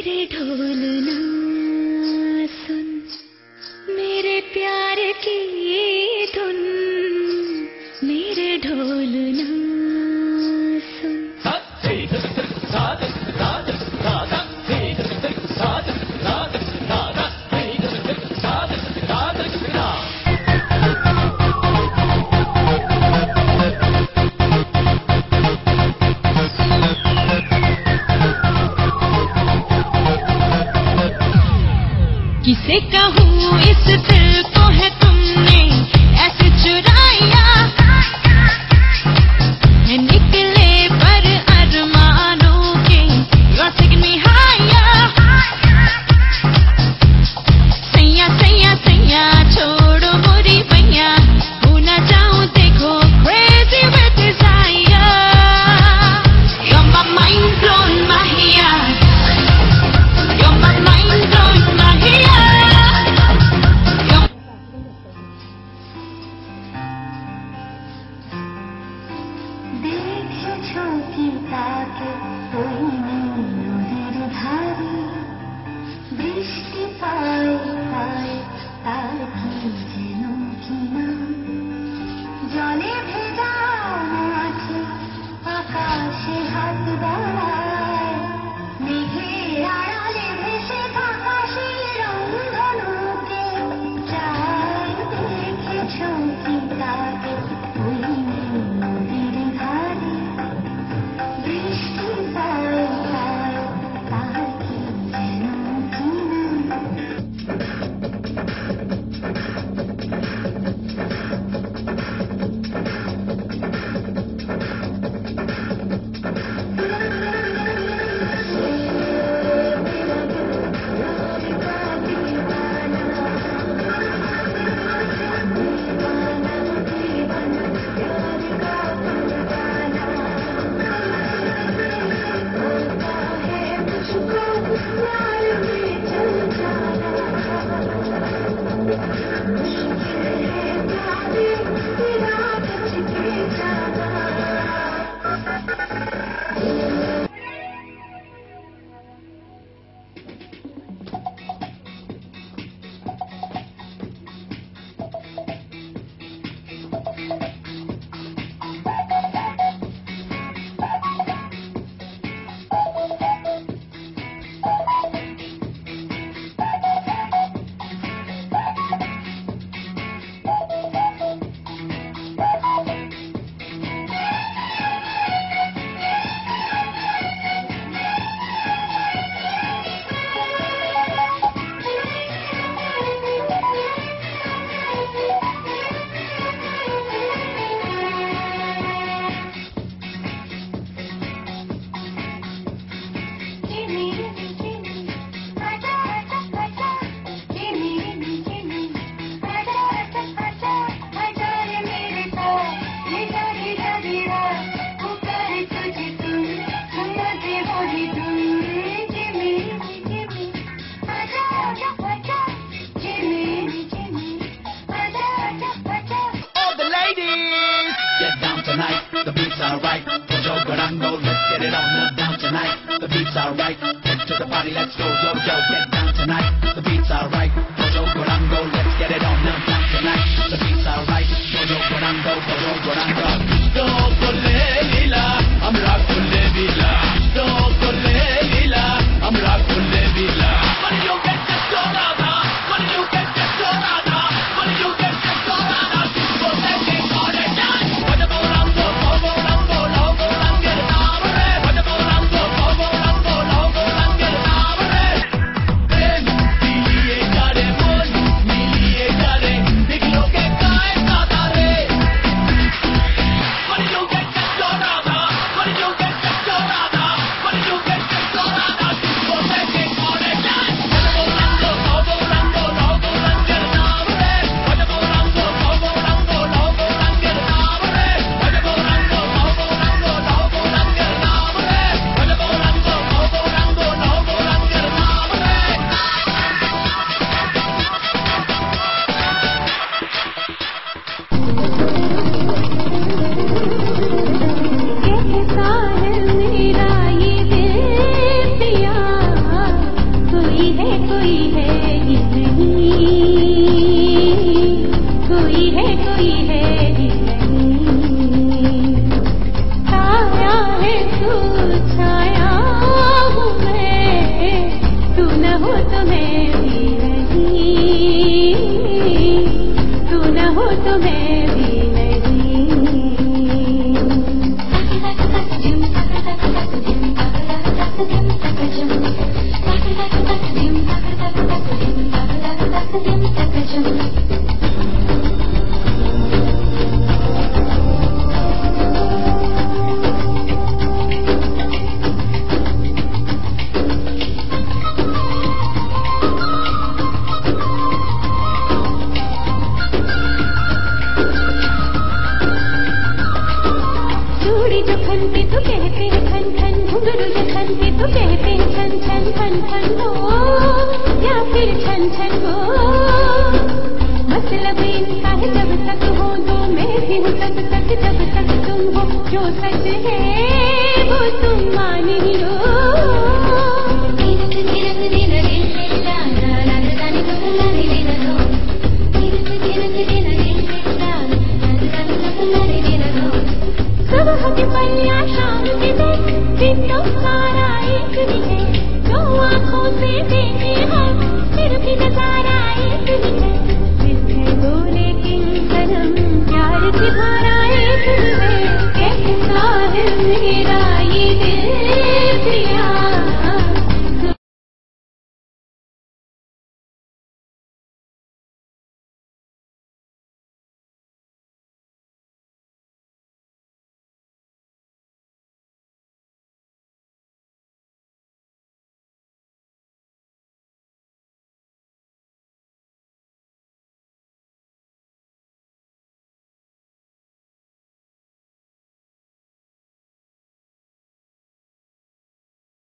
मेरे ढोलना सुन, मेरे प्यार की धुन, मेरे ढोलना सुन। किसे कहूँ इस दिल को है तुमने ऐसे चुराया, है निकले पर अरमानों के रसिक निहाया। सैया सैया सैया छोड़ो मोरी पैया, हो ना जाऊं देखो crazy with desire। You're my mind blown Mahia, you're my mind blown Mahia। छोटी ताके कोई नदीर धारी, বৃষ্টি পায় পায় তার কি যেন কিনা, জলে ভেজা মাঠে আকাশে হাত বাড়ায়, মেঘের আড়ালে ভেসে থাকা সেই রংধনুকে চাই দেখেছো কি তাকে ওই নদীর ধারে, বৃষ্টি পায় পায় তার কি যেন কিনা। The beats are right. Yo, Garango, let's get it on. Down tonight. The beats are right. Head to the party, let's go. Yo, yo, get down tonight.